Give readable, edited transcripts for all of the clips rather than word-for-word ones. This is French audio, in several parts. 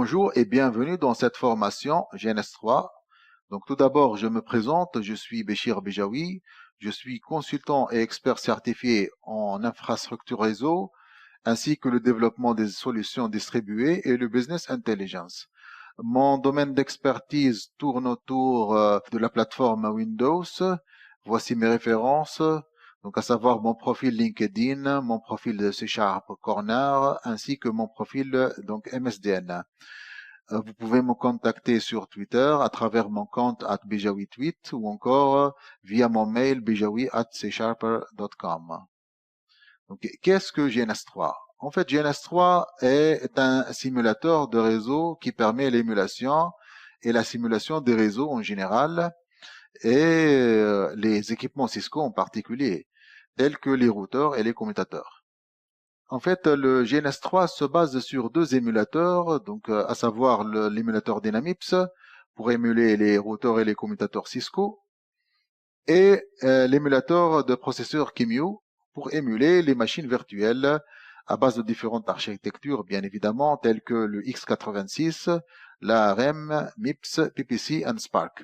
Bonjour et bienvenue dans cette formation GNS3. Donc tout d'abord, je me présente, je suis Béchir Bejaoui, je suis consultant et expert certifié en infrastructure réseau, ainsi que le développement des solutions distribuées et le business intelligence. Mon domaine d'expertise tourne autour de la plateforme Windows. Voici mes références, donc à savoir mon profil LinkedIn, mon profil de C# Corner, ainsi que mon profil donc MSDN. Vous pouvez me contacter sur Twitter à travers mon compte @bejawi-tweet ou encore via mon mail bejawi@csharper.com. Donc, qu'est-ce que GNS3? En fait, GNS3 est un simulateur de réseau qui permet l'émulation et la simulation des réseaux en général et les équipements Cisco en particulier, tels que les routeurs et les commutateurs. En fait, le GNS3 se base sur deux émulateurs, donc à savoir l'émulateur Dynamips pour émuler les routeurs et les commutateurs Cisco et l'émulateur de processeur QEMU pour émuler les machines virtuelles à base de différentes architectures, bien évidemment, telles que le x86, l'ARM, MIPS, PPC et Spark.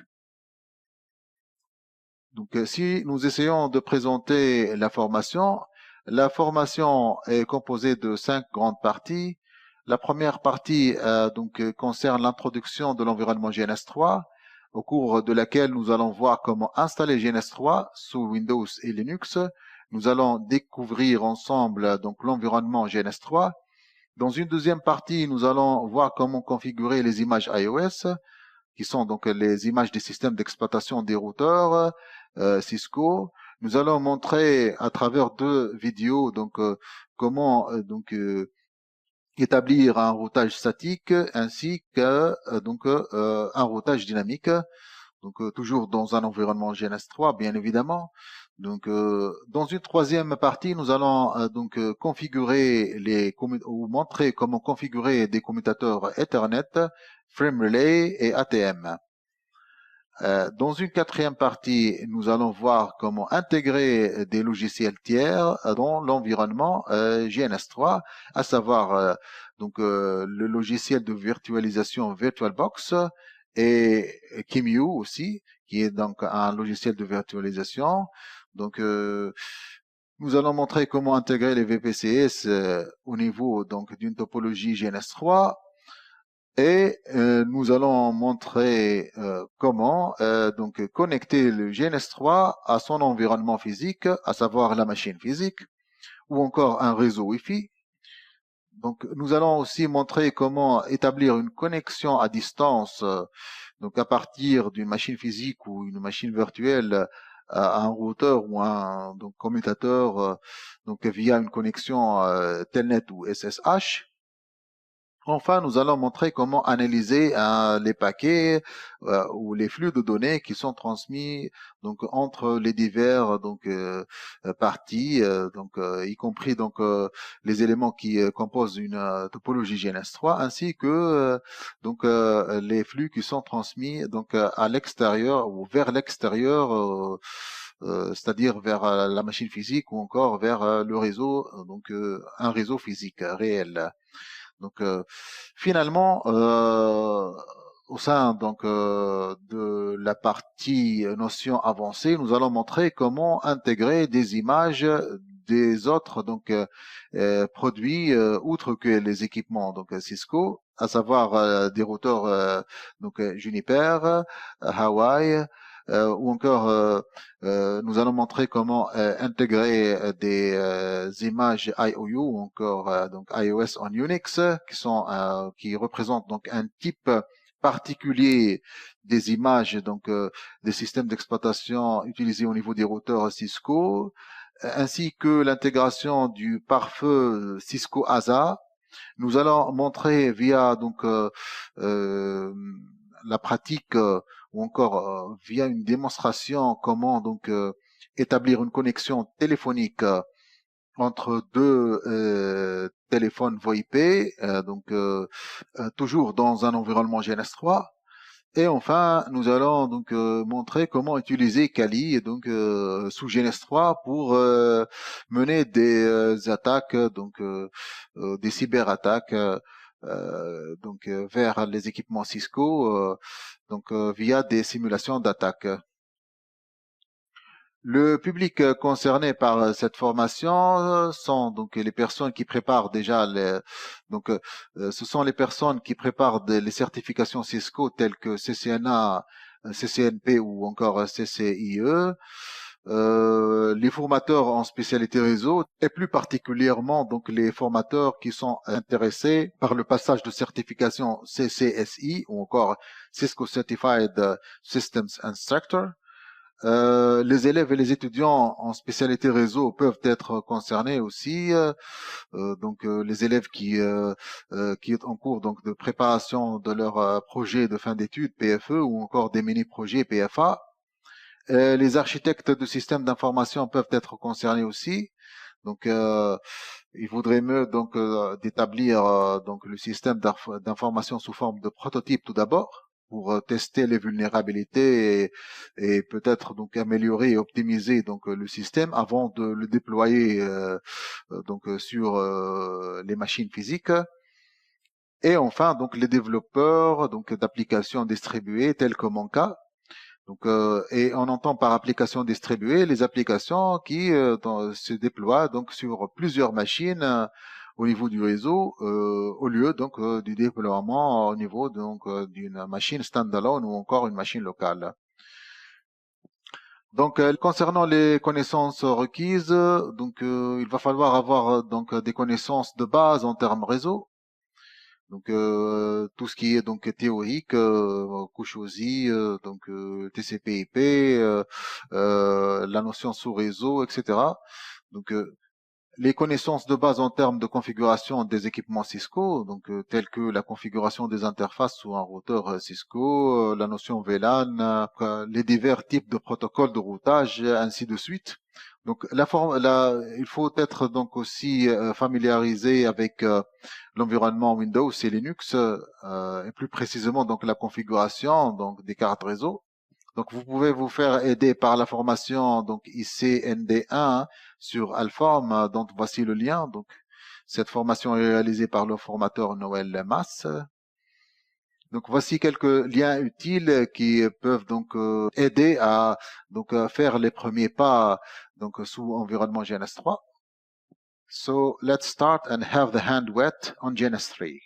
Donc, si nous essayons de présenter la formation est composée de 5 grandes parties. La première partie concerne l'introduction de l'environnement GNS3, au cours de laquelle nous allons voir comment installer GNS3 sous Windows et Linux. Nous allons découvrir ensemble donc l'environnement GNS3. Dans une deuxième partie, nous allons voir comment configurer les images iOS, qui sont donc les images des systèmes d'exploitation des routeurs Cisco. Nous allons montrer à travers deux vidéos comment établir un routage statique ainsi que un routage dynamique. Donc toujours dans un environnement GNS3 bien évidemment. Donc dans une troisième partie, nous allons configurer ou montrer comment configurer des commutateurs Ethernet, Frame Relay et ATM. Dans une quatrième partie, nous allons voir comment intégrer des logiciels tiers dans l'environnement GNS3, à savoir le logiciel de virtualisation VirtualBox et QEMU aussi, qui est donc un logiciel de virtualisation. Donc nous allons montrer comment intégrer les VPCS au niveau donc d'une topologie GNS3. Et nous allons montrer comment connecter le GNS3 à son environnement physique, à savoir la machine physique, ou encore un réseau Wi-Fi. Donc, nous allons aussi montrer comment établir une connexion à distance, donc à partir d'une machine physique ou une machine virtuelle à un routeur ou un commutateur, via une connexion Telnet ou SSH. Enfin, nous allons montrer comment analyser les paquets ou les flux de données qui sont transmis entre les divers parties, y compris les éléments qui composent une topologie GNS3, ainsi que les flux qui sont transmis à l'extérieur ou vers l'extérieur. C'est-à-dire vers la machine physique ou encore vers le réseau, un réseau physique réel. Donc finalement, au sein de la partie notion avancée, nous allons montrer comment intégrer des images des autres produits outre que les équipements Cisco, à savoir des routeurs Juniper, Huawei. Ou encore, nous allons montrer comment intégrer des images IOU ou encore iOS on Unix qui représentent un type particulier des images des systèmes d'exploitation utilisés au niveau des routeurs Cisco, ainsi que l'intégration du pare-feu Cisco ASA. Nous allons montrer via la pratique ou encore via une démonstration comment établir une connexion téléphonique entre deux téléphones VoIP, toujours dans un environnement GNS3. Et enfin, nous allons montrer comment utiliser Kali sous GNS3 pour mener des attaques, des cyberattaques vers les équipements Cisco via des simulations d'attaque. Le public concerné par cette formation sont donc les personnes qui préparent déjà ce sont les personnes qui préparent les certifications Cisco telles que CCNA, CCNP ou encore CCIE. Les formateurs en spécialité réseau et plus particulièrement donc les formateurs qui sont intéressés par le passage de certification CCSI ou encore Cisco Certified Systems Instructor. Les élèves et les étudiants en spécialité réseau peuvent être concernés aussi. Les élèves qui est en cours donc de préparation de leur projet de fin d'études PFE ou encore des mini-projets PFA. Les architectes de systèmes d'information peuvent être concernés aussi. Il vaudrait mieux d'établir le système d'information sous forme de prototype tout d'abord pour tester les vulnérabilités et peut-être donc améliorer et optimiser le système avant de le déployer sur les machines physiques. Et enfin les développeurs d'applications distribuées telles que mon cas. Et on entend par application distribuée les applications qui se déploient sur plusieurs machines au niveau du réseau au lieu du déploiement au niveau d'une machine standalone ou encore une machine locale. Concernant les connaissances requises, il va falloir avoir des connaissances de base en termes réseau. Tout ce qui est théorique, couche OSI, TCP/IP, la notion sous réseau, etc. Les connaissances de base en termes de configuration des équipements Cisco, telles que la configuration des interfaces sous un routeur Cisco, la notion VLAN, les divers types de protocoles de routage, ainsi de suite. Il faut être aussi familiarisé avec l'environnement Windows et Linux, et plus précisément la configuration des cartes réseau. Vous pouvez vous faire aider par la formation ICND1 sur Alform, dont voici le lien. Cette formation est réalisée par le formateur Noël Mas. Voici quelques liens utiles qui peuvent aider à faire les premiers pas sous environnement GNS3. So let's start and have the hand wet on GNS3.